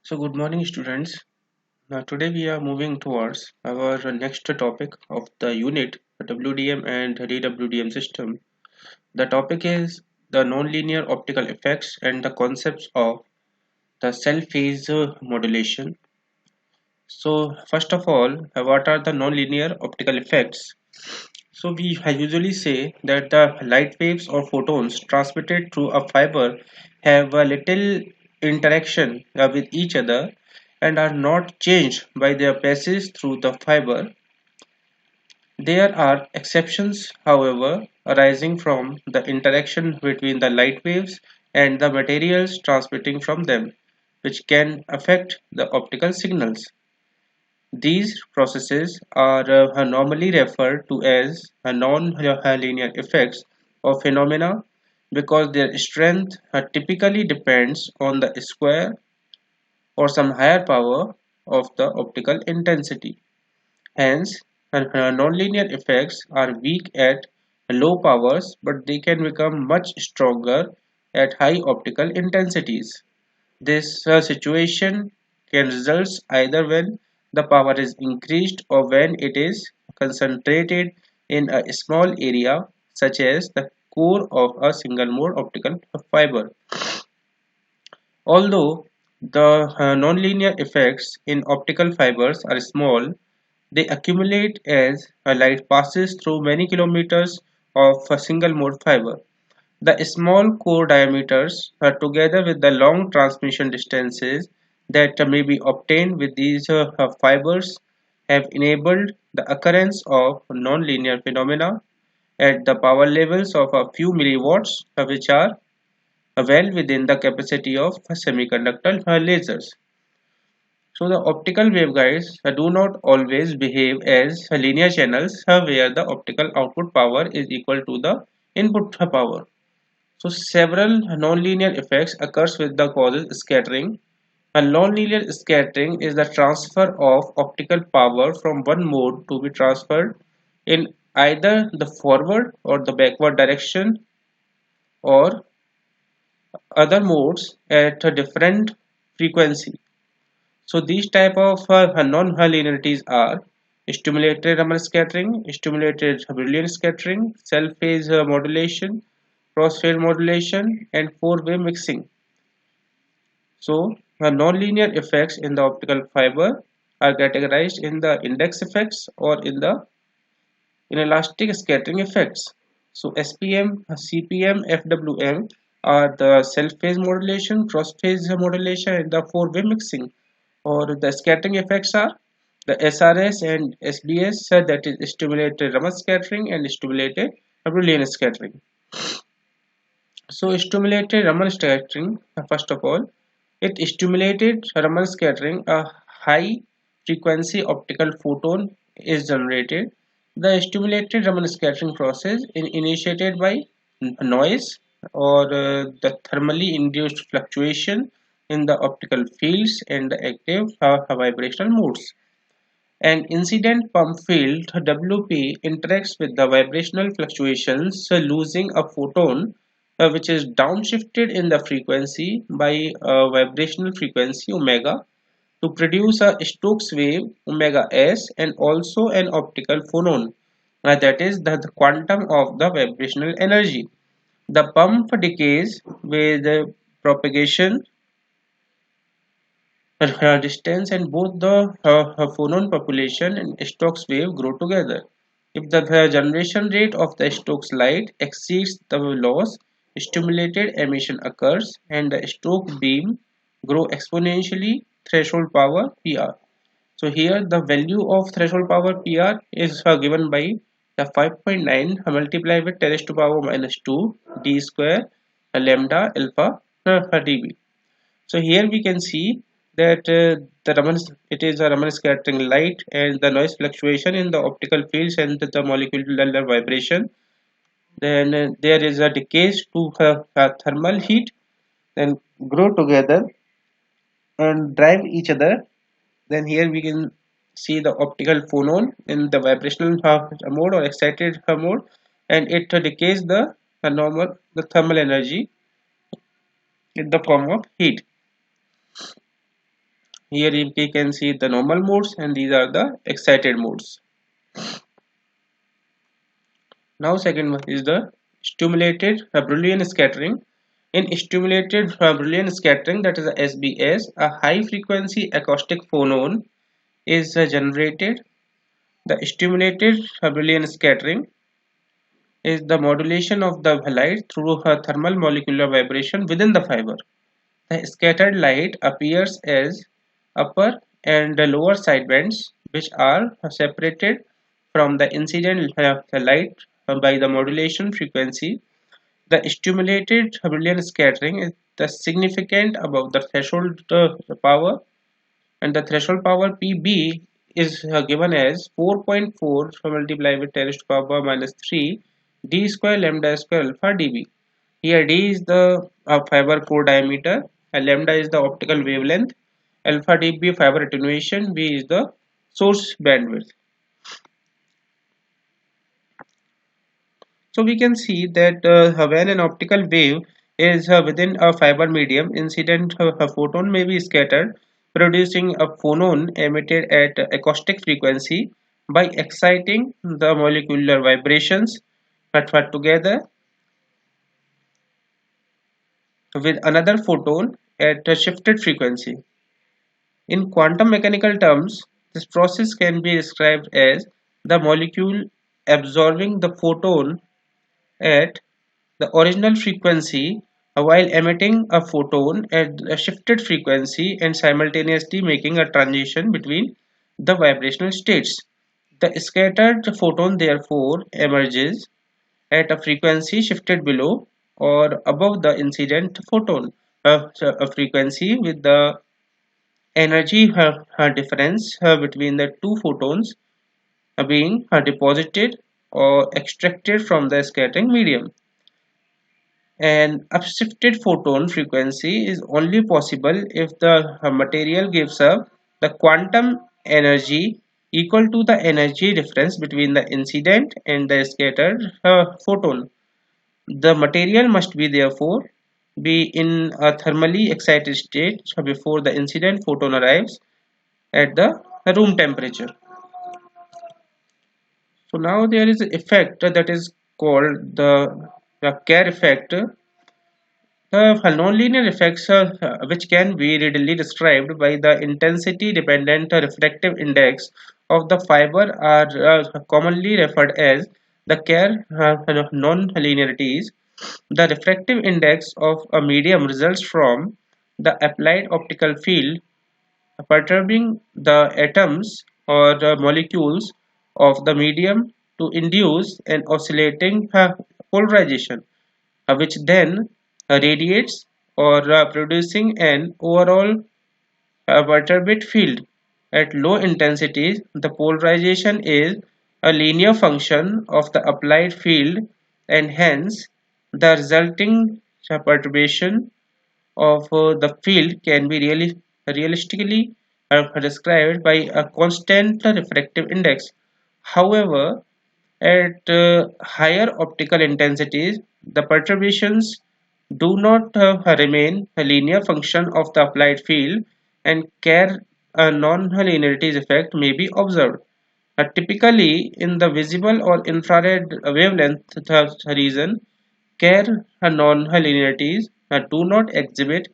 So, good morning, students. Now, today we are moving towards our next topic of the unit WDM and DWDM system. The topic is the nonlinear optical effects and the concepts of the cell phase modulation. So, first of all, what are the nonlinear optical effects? So, we usually say that the light waves or photons transmitted through a fiber have a little interaction with each other and are not changed by their passage through the fiber. There are exceptions, however, arising from the interaction between the light waves and the materials transmitting from them, which can affect the optical signals. These processes are normally referred to as non-linear effects or phenomena because their strength typically depends on the square or some higher power of the optical intensity. Hence, nonlinear effects are weak at low powers, but they can become much stronger at high optical intensities. This situation can result either when the power is increased or when it is concentrated in a small area, such as the core of a single mode optical fiber. Although the nonlinear effects in optical fibers are small, they accumulate as light passes through many kilometers of a single mode fiber. The small core diameters, together with the long transmission distances that may be obtained with these fibers, have enabled the occurrence of nonlinear phenomena at the power levels of a few milliwatts, which are well within the capacity of semiconductor lasers. So the optical waveguides do not always behave as linear channels where the optical output power is equal to the input power. So several nonlinear effects occurs with the causes scattering. A nonlinear scattering is the transfer of optical power from one mode to be transferred in either the forward or the backward direction or other modes at a different frequency. So these type of non-linearities are stimulated Raman scattering, stimulated Brillouin scattering, cell phase modulation, crossfade modulation, and four-way mixing. So nonlinear effects in the optical fiber are categorized in the index effects or in the inelastic scattering effects. So SPM, CPM, FWM are the cell phase modulation, cross phase modulation, and the four-way mixing. Or the scattering effects are the SRS and SBS, that is stimulated Raman scattering and stimulated Brillouin scattering. So stimulated Raman scattering, first of all, it stimulated Raman scattering, a high frequency optical photon is generated. The stimulated Raman scattering process is initiated by noise or the thermally induced fluctuation in the optical fields and the active vibrational modes. An incident pump field WP interacts with the vibrational fluctuations, losing a photon which is downshifted in the frequency by a vibrational frequency omega to produce a Stokes wave omega s and also an optical phonon, that is the quantum of the vibrational energy. The pump decays with the propagation distance, and both the phonon population and Stokes wave grow together. If the generation rate of the Stokes light exceeds the loss, stimulated emission occurs and the Stokes beam grow exponentially threshold power PR. So here the value of threshold power PR is given by the 5.9 multiplied with 10 to power minus 2 d square lambda alpha dB. So here we can see that the Raman, it is a Raman scattering light and the noise fluctuation in the optical fields and the molecular vibration. Then there is a decay to thermal heat, then grow together and drive each other. Then here we can see the optical phonon in the vibrational mode or excited mode, and it decays the normal the thermal energy in the form of heat. Here we can see the normal modes and these are the excited modes. Now second one is the stimulated Brillouin scattering. In stimulated Brillouin scattering, that is a SBS, a high frequency acoustic phonon is generated. The stimulated Brillouin scattering is the modulation of the light through a thermal molecular vibration within the fiber. The scattered light appears as upper and lower sidebands, which are separated from the incident light by the modulation frequency. The stimulated Brillouin scattering is the significant above the threshold power, and the threshold power Pb is given as 4.4 multiplied with 10 to the power minus 3 d square lambda square alpha dB. Here d is the fiber core diameter, and lambda is the optical wavelength, alpha dB fiber attenuation, b is the source bandwidth. So we can see that when an optical wave is within a fiber medium, incident a photon may be scattered, producing a phonon emitted at acoustic frequency by exciting the molecular vibrations that were together with another photon at a shifted frequency. In quantum mechanical terms, this process can be described as the molecule absorbing the photon at the original frequency while emitting a photon at a shifted frequency and simultaneously making a transition between the vibrational states. The scattered photon therefore emerges at a frequency shifted below or above the incident photon, a frequency with the energy difference between the two photons being deposited or extracted from the scattering medium. An upshifted photon frequency is only possible if the material gives up the quantum energy equal to the energy difference between the incident and the scattered photon. The material must be therefore be in a thermally excited state before the incident photon arrives at the room temperature. So now there is an effect that is called the Kerr effect. The nonlinear effects, which can be readily described by the intensity-dependent refractive index of the fiber, are commonly referred as the Kerr nonlinearities. The refractive index of a medium results from the applied optical field perturbing the atoms or the molecules of the medium to induce an oscillating polarization, which then radiates or producing an overall perturbed field. At low intensities, the polarization is a linear function of the applied field, and hence the resulting perturbation of the field can be realistically described by a constant refractive index. However, at higher optical intensities, the perturbations do not remain a linear function of the applied field, and Kerr non-linearity effect may be observed. Typically, in the visible or infrared wavelength region, Kerr non-linearities do not exhibit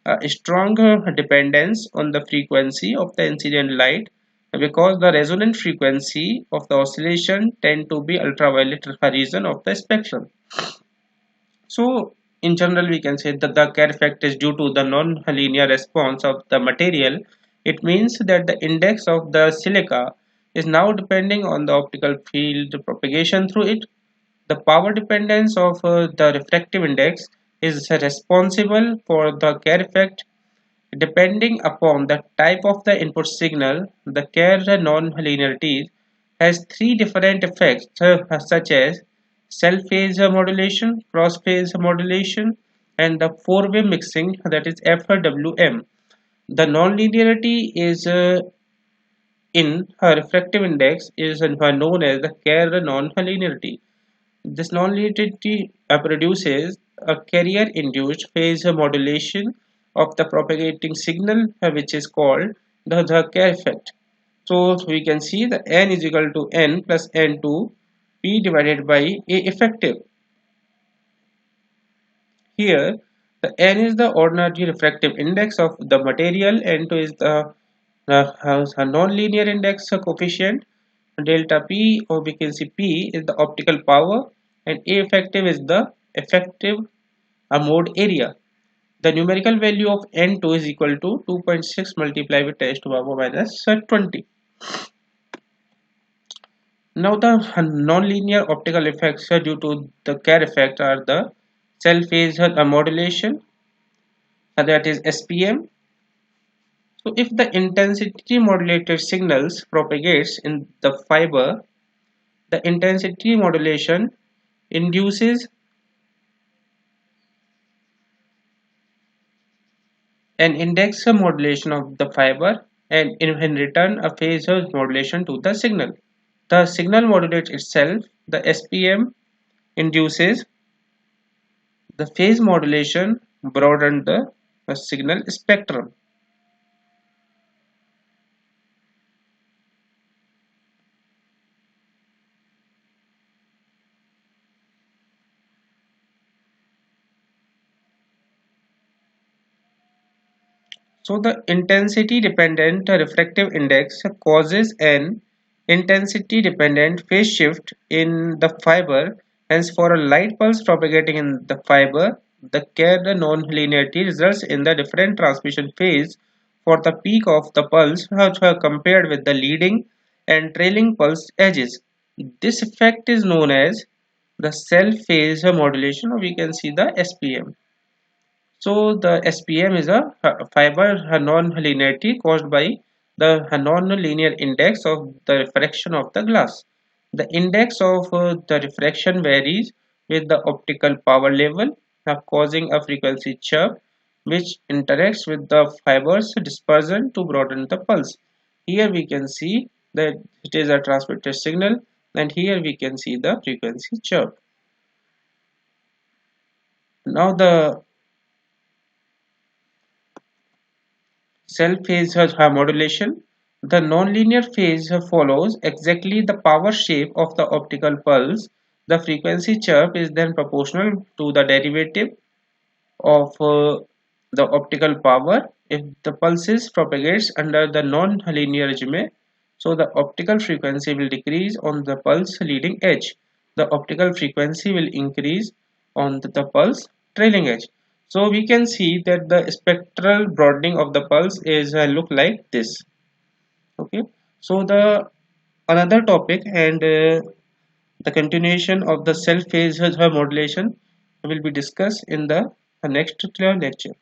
a strong dependence on the frequency of the incident light because the resonant frequency of the oscillation tend to be ultraviolet region of the spectrum. So in general we can say that the Kerr effect is due to the non-linear response of the material. It means that the index of the silica is now depending on the optical field propagation through it. The power dependence of the refractive index is responsible for the Kerr effect. Depending upon the type of the input signal, the Kerr nonlinearity has three different effects such as self-phase modulation, cross-phase modulation, and the four-way mixing, that is FWM. The nonlinearity is in a refractive index is known as the Kerr nonlinearity. This nonlinearity produces a carrier-induced phase modulation of the propagating signal, which is called the Kerr effect. So we can see the n is equal to n plus n2 p divided by A effective. Here, the n is the ordinary refractive index of the material, n2 is the non-linear index coefficient, delta p, or we can see p is the optical power, and A effective is the effective mode area. The numerical value of n2 is equal to 2.6 multiplied with 10 to the power minus 20. Now the non-linear optical effects due to the Kerr effect are the cell phase modulation, that is SPM. So if the intensity modulated signals propagates in the fiber, the intensity modulation induces an index modulation of the fiber, and in return a phase modulation to the signal. The signal modulates itself. The SPM induces the phase modulation broaden the signal spectrum. So the intensity dependent refractive index causes an intensity dependent phase shift in the fiber. Hence, for a light pulse propagating in the fiber, the Kerr non-linearity results in the different transmission phase for the peak of the pulse compared with the leading and trailing pulse edges. This effect is known as the cell phase modulation, or we can see the SPM. So the SPM is a fiber non-linearity caused by the non-linear index of the refraction of the glass. The index of the refraction varies with the optical power level, causing a frequency chirp which interacts with the fiber's dispersion to broaden the pulse. Here we can see that it is a transmitted signal, and here we can see the frequency chirp. Now the cell phase modulation. The nonlinear phase follows exactly the power shape of the optical pulse. The frequency chirp is then proportional to the derivative of the optical power. If the pulses propagates under the non-linear regime, so the optical frequency will decrease on the pulse leading edge. The optical frequency will increase on the pulse trailing edge. So we can see that the spectral broadening of the pulse is look like this. Okay. So the another topic and the continuation of the cell phase modulation will be discussed in the next lecture.